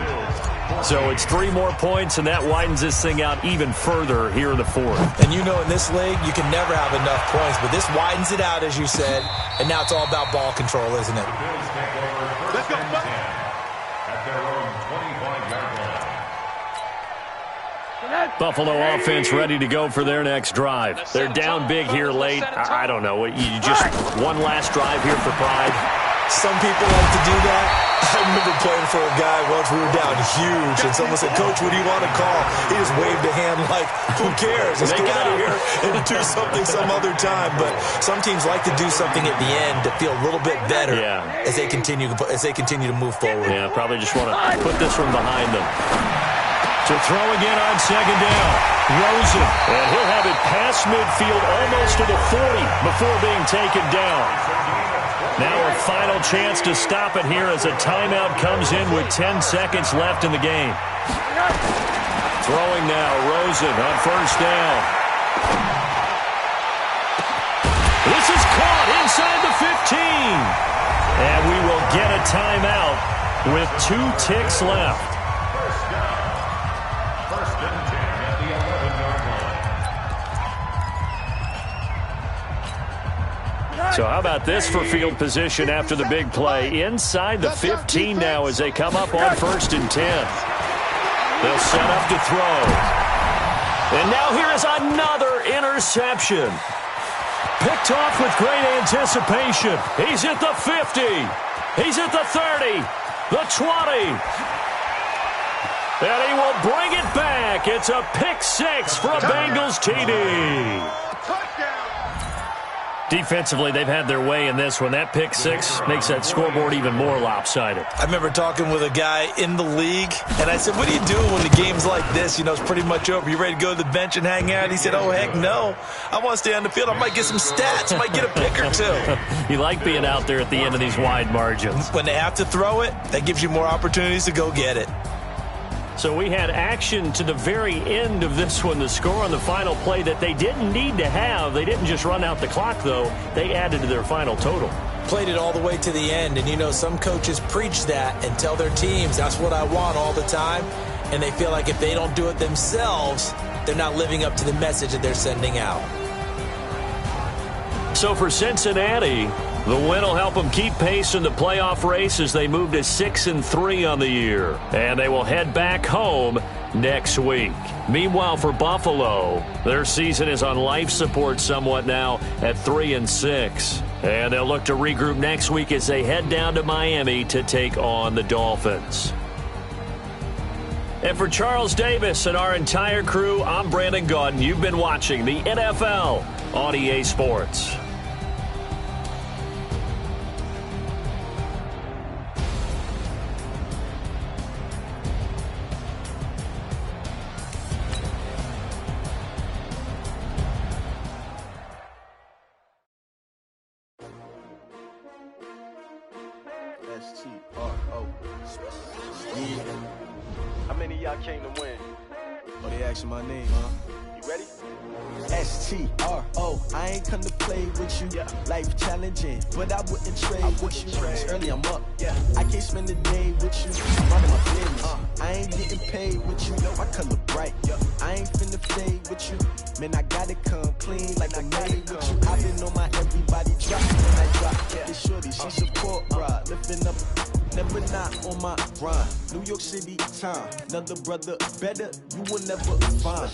So it's 3 more points, and that widens this thing out even further here in the fourth. And you know in this league, you can never have enough points, but this widens it out, as you said, and now it's all about ball control, isn't it? Let's go, at their own 25-yard line. Buffalo offense ready to go for their next drive. They're down big here late. I don't know. You just one last drive here for pride. Some people like to do that. I remember playing for a guy once. We were down huge, and someone said, "Coach, what do you want to call?" He just waved a hand like, "Who cares? Let's get out of here and do something some other time." But some teams like to do something at the end to feel a little bit better as they continue to move forward. Yeah, probably just want to put this one behind them. To throw again on second down, Rosen, and he'll have it past midfield almost to the 40 before being taken down. Now a final chance to stop it here as a timeout comes in with 10 seconds left in the game. Throwing now, Rosen on first down. This is caught inside the 15. And we will get a timeout with 2 ticks left. First and 10 at the 11-yard line. So how about this for field position after the big play? Inside the 15 now as they come up on first and 10. They'll set up to throw. And now here is another interception. Picked off with great anticipation. He's at the 50. He's at the 30. The 20. And he will bring it back. It's a pick 6 for a Bengals TD. Defensively, they've had their way in this one. That pick 6 makes that scoreboard even more lopsided. I remember talking with a guy in the league, and I said, "What do you do when the game's like this? You know, it's pretty much over. You ready to go to the bench and hang out?" He said, "Oh, heck no. I want to stay on the field. I might get some stats. I might get a pick or 2. You like being out there at the end of these wide margins. When they have to throw it, that gives you more opportunities to go get it. So we had action to the very end of this one, the score on the final play that they didn't need to have. They didn't just run out the clock, though. They added to their final total. Played it all the way to the end, and you know some coaches preach that and tell their teams, "That's what I want all the time," and they feel like if they don't do it themselves, they're not living up to the message that they're sending out. So for Cincinnati, the win will help them keep pace in the playoff race as they move to 6-3 on the year. And they will head back home next week. Meanwhile, for Buffalo, their season is on life support somewhat now at 3-6. And they'll look to regroup next week as they head down to Miami to take on the Dolphins. And for Charles Davis and our entire crew, I'm Brandon Gaudin. You've been watching the NFL on EA Sports. S-T-R-O. Yeah. How many of y'all came to win? Oh, they asking my name, huh? You ready? S-T-R-O. I ain't come to play with you. Life challenging, but I wouldn't trade with you. It's early, I'm up. I can't spend the day with you. I'm running my business. I ain't getting paid with you. My color bright. I ain't finna fade with you. Man, I gotta come clean like I made with you. I've been on my everybody drop when I drop. This shorty, she support ride. Lifting up, never not on my grind. New York City time. Another brother better, you will never find.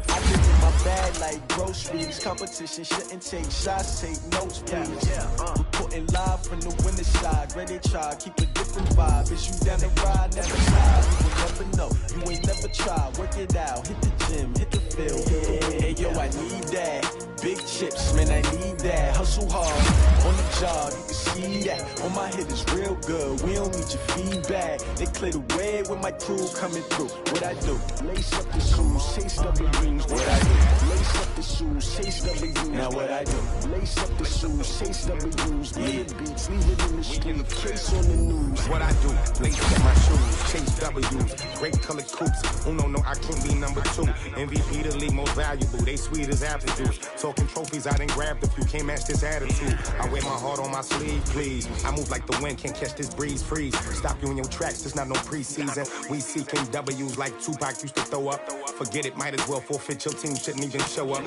I live in my bag like groceries. Competition shouldn't take shots, take notes, please. Reporting live from the winning side. Ready to try, keep a different vibe. Is you down the ride? Never try. You will never know. You ain't never tried. Work it out. Hit the gym, hit the field. Hey, yo, I need that. Big chips, man, I need that. Hustle hard on the job, you can see that. On my head is real good. We don't need your feedback. They clear the way with my crew coming through. What I do? Lace up the shoes, chase W's. What I do? Lace up the shoes, chase W's. Now what I do? Lace up the shoes, chase W's. Yeah, beats, leave it in the street, case on the news. What I do? Lace up my shoes, chase W's. Great colored coops. Uno, no, I can't be number 2. MVP the league most valuable. They sweet as apple juice. Talking trophies, I done grabbed a few. Can't match this attitude. I wear my heart on my sleeve, please. I move like the wind, can't catch this breeze, freeze. Stop you in your tracks, there's not no preseason. We seeking W's like Tupac used to throw up. Forget it, might as well forfeit. Your team shouldn't even show up.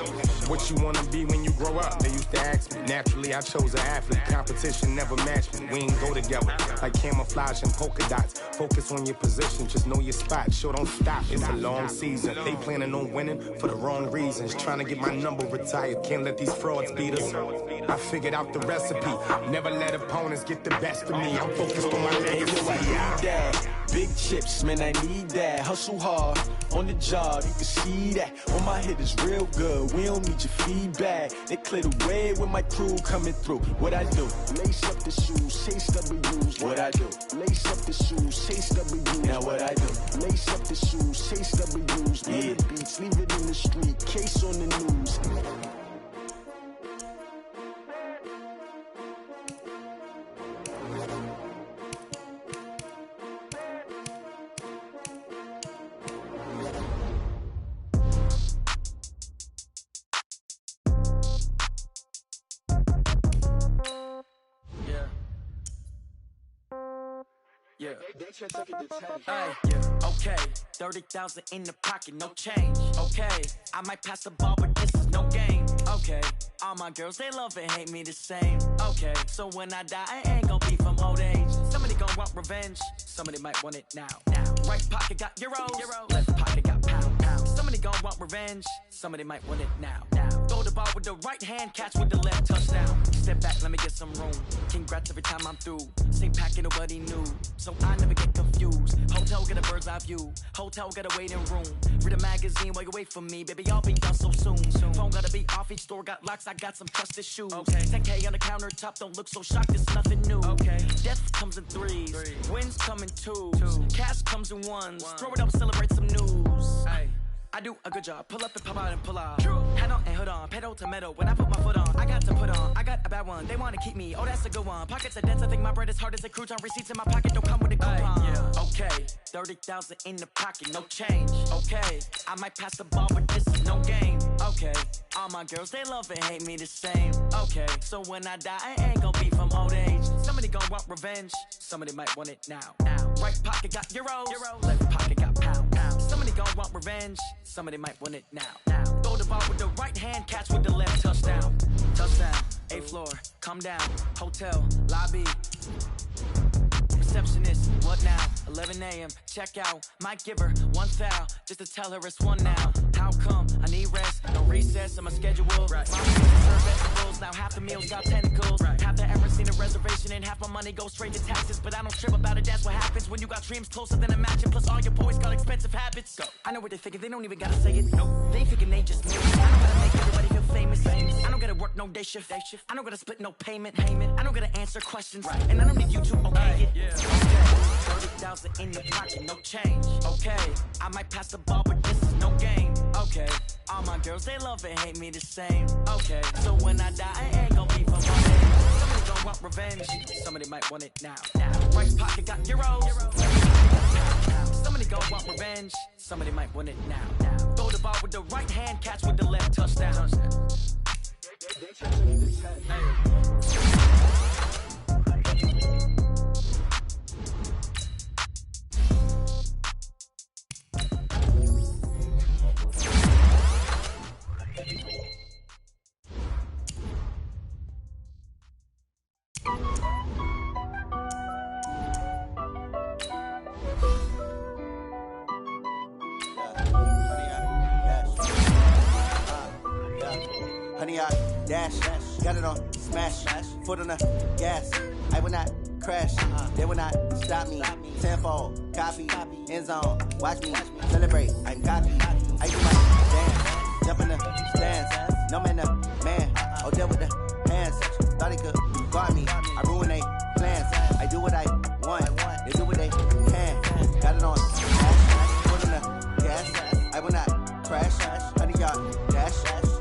What you wanna be when you grow up? They used to ask me. Naturally, I chose an athlete. Competition never matched me. We ain't go together like camouflage and polka dots. Focus on your position, just know your spot. Sure, don't stop. It's a long season. They planning on winning for the wrong reasons. Trying to get my number retired. Can't let these frauds beat us. I figured out the recipe. Never let opponents get the best of me. I'm focused on my legacy. Big chips, man, I need that. Hustle hard on the job, you can see that. On my head is real good. We don't need your feedback. They clear the way with my crew coming through. What I do? Lace up the shoes, chase W's. What I do? Lace up the shoes, chase W's. Now what I do? Lace up the shoes, chase W's. Yeah, beats, leave it in the street, case on the news. Yeah. Hey, yeah. Okay, 30,000 in the pocket, no change. Okay, I might pass the ball, but this is no game. Okay, all my girls, they love and hate me the same. Okay, so when I die, I ain't gon' be from old age. Somebody gon' want revenge, somebody might want it now. Right pocket got euros, left pocket got pound. Somebody gon' want revenge, somebody might want it now. Throw the ball with the right hand, catch with the left, touchdown. Step back, let me get some room. Congrats every time I'm through. Same packet, nobody knew, so I never get confused. Hotel get a bird's eye view, hotel got a waiting room. Read a magazine while you wait for me, baby, I'll be done so soon. Phone gotta be off, each store got locks, I got some trusted shoes. 10K on the countertop, don't look so shocked, it's nothing new. Death comes in threes, wins come in twos, cash comes in ones. Throw it up, celebrate some news. I do a good job, pull up and pop out and pull out. Head on and hood on, pedal to metal. When I put my foot on, I got to put on. I got a bad one, they wanna keep me, oh that's a good one. Pockets are dense, I think my bread is hard as a crouton. Receipts in my pocket don't come with a coupon. Okay, 30,000 in the pocket, no change. Okay, I might pass the ball, but this is no game. Okay, all my girls, they love and hate me the same. Okay, so when I die, I ain't gon' be from old age. Somebody gon' want revenge, somebody might want it now. Right pocket got euros, left pocket got pound. Somebody gon' want revenge, somebody might want it now. Throw the ball with the right hand, catch with the left, touchdown. Touchdown, 8th floor, come down, hotel, lobby. Receptionist, what now? 11 a.m., check out. Might give her one foul, just to tell her it's one now. How come? I need rest, no recess in my schedule. Right. Mom serve vegetables, now half the meals got tentacles. Right. Half the ever seen a reservation and half my money goes straight to taxes. But I don't trip about it, that's what happens when you got dreams closer than a match. And plus all your boys got expensive habits. Go. I know what they thinking, they don't even gotta say it. Nope. They thinking they just me. I don't gotta make everybody feel famous. I don't gotta work no day shift. I don't gotta split no payment. I don't gotta answer questions. Right. And I don't need you to obey it. Yeah. Okay, 30,000 in the pocket, no change. Okay, I might pass the ball, but this is no game. Okay, all my girls, they love and hate me the same. Okay, so when I die, I ain't gon' be from my name. Somebody gon' want revenge, somebody might want it now. Right pocket got euros, somebody gon' want revenge, somebody might want it now. Throw the ball with the right hand, catch with the left, touchdown. dash. Got it on smash, foot on the gas. I will not crash, they will not stop me. Tenfold, copy, end zone, watch me celebrate. I'm cocky, I do my dance, jump in the stands. No man, man, oh there with the hands. Thought he could guard me, I ruin they plans. I do what I want, they do what they can. Got it on smash, foot on the gas. I will not crash, 100-yard dash,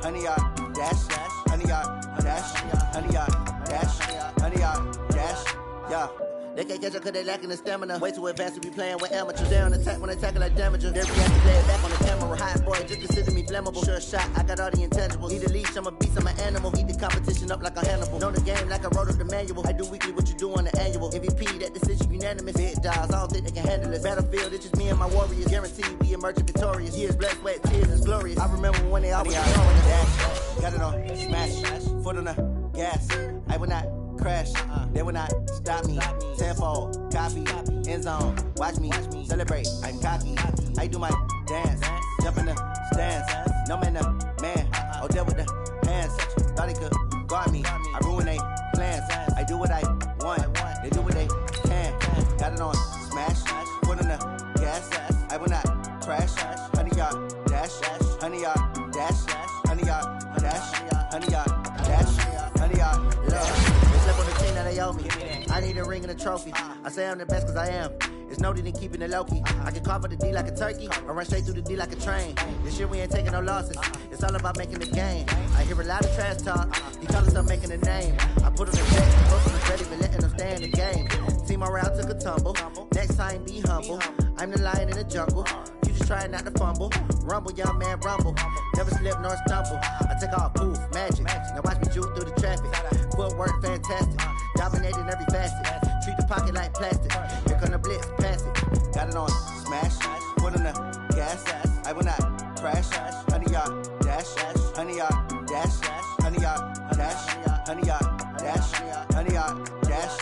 100-yard dash, 100-yard dash, 100-yard dash, 100-yard dash, yeah. They can't catch up cause they lacking the stamina. Way too advanced to be playing with amateurs. They on attack when they tackle like damages. They react to play it back on the camera. Hot boy, just consider me flammable. Sure shot, I got all the intangibles. Need a leash, I'm a beast, I'm an animal. Eat the competition up like a Hannibal. Know the game like I wrote up the manual. I do weekly what you do on the annual. MVP, that decision unanimous. Big dogs, I don't think they can handle it. Battlefield, it's just me and my warriors. Guaranteed we emerge victorious. Years, blood, sweat, tears, is glorious. I remember when they always throwing the dash. Got it on smash, foot on the gas. I will not crash, they will not stop me. Tenfold, copy, end zone, watch me celebrate. I'm cocky, I do my dance, jump in the stands. No man, man, oh there with the hands. Thought he could guard me, I ruin they plans. I do what I want, they do what they can. Got it on smash, foot on the gas. I will not crash, 100-yard dash, 100-yard dash, 100-yard dash, 100-yard dash, 100-yard dash. On the team that they owe me. I need a ring and a trophy. I say I'm the best cause I am. It's no need in keeping it low-key. I can carve up the D like a turkey or run straight through the D like a train. This year we ain't taking no losses. It's all about making the game. I hear a lot of trash talk. He call himself making a name. I put on the deck, most of the ready, but letting them stay in the game. Team around took a tumble. Next time be humble. I'm the lion in the jungle. You just try not to fumble. Rumble, young man, rumble. Never slip nor stumble. I take off, poof, magic. Now watch me juke through the traffic. Footwork fantastic. Dominating every facet. Treat the pocket like plastic. Here come the blitz, pass it. Got it on smash. Foot on the gas. I will not crash. 100-yard dash. 100-yard dash. 100-yard dash. 100-yard dash. 100-yard dash.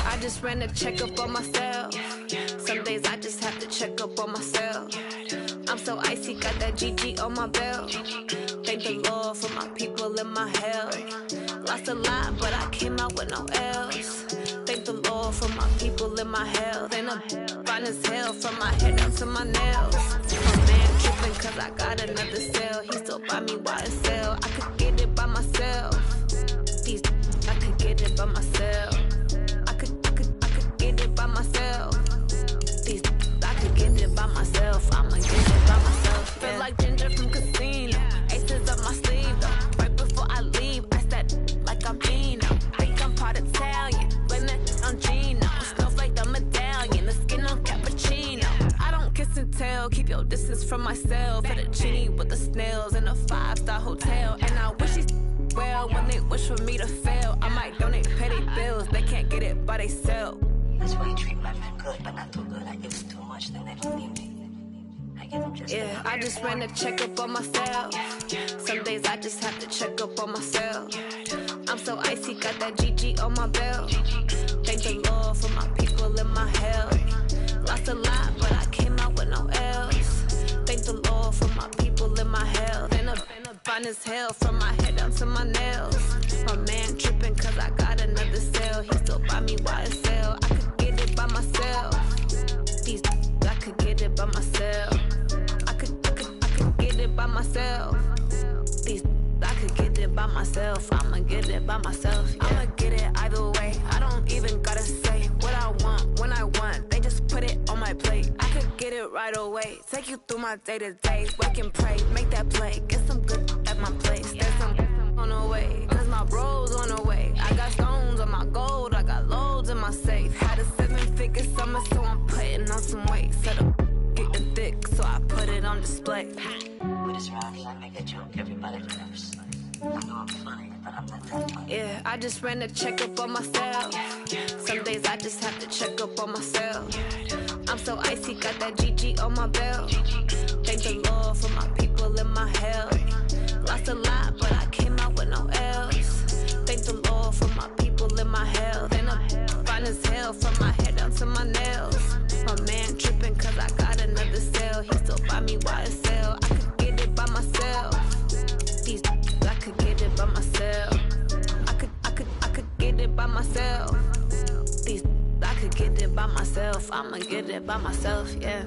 I just ran a checkup on myself. Some days I just have to check up on myself. I'm so icy, got that GG on my belt. Thank the Lord for my people in my health. Lost a lot, but I came out with no L's. Thank the Lord for my people in my health. And I'm fine as hell from my head down to my nails. My man tripping cause I got another cell. He still buy me YSL. I could get it by myself. These I could get it by myself. I could get it by myself. These I could get it by myself. I'ma get it by myself. Feel like Ginger from Casino. Aces up my sleeve though. Right before I leave, I said like I'm Dino. Think I'm part Italian. Blame it on Gino. Snowflake the medallion. The skin on cappuccino. I don't kiss and tell. Keep your distance from myself. Fettuccine with the snails in a 5-star hotel. And I wish these well when they wish for me to fail. I might donate petty bills. They can't get it by they sell. That's why you treat my men good, but not too good. I give them too much, then they don't need me. I give them just yeah, I just ran a checkup on myself. Some days I just have to check up on myself. I'm so icy, got that GG on my belt. Thank the Lord for my people in my health. Lost a lot, but I came out with no L's. Thank the Lord for my people in my health. And I'm fine as hell from my head down to my nails. My man tripping cause I got another cell. He still buy me YSL. I could get it by myself. These I could get it by myself. I could get it by myself. These I could get it by myself. I'ma get it by myself. Yeah. I'ma get it either way. I don't even gotta say what I want when I want. They just put it on my plate. I could get it right away. Take you through my day to day. Wake and pray, make that play. Get some good at my place. There's some on the way, cause my bros on the way. I got stones on my gold. I got loads in my safe. Had a 7-figure summer, so I'm putting on some weight. Set up getting thick, so I put it on display. With this round here, I make a joke, everybody laughs. I know I'm funny, but I'm not that funny. Yeah, I just ran a checkup on myself. Some days I just have to check up on myself. I'm so icy, got that GG on my belt. Thank the Lord for my people in my health. Lost a lot, but I came out with no L. by myself. I'ma get it by myself, yeah.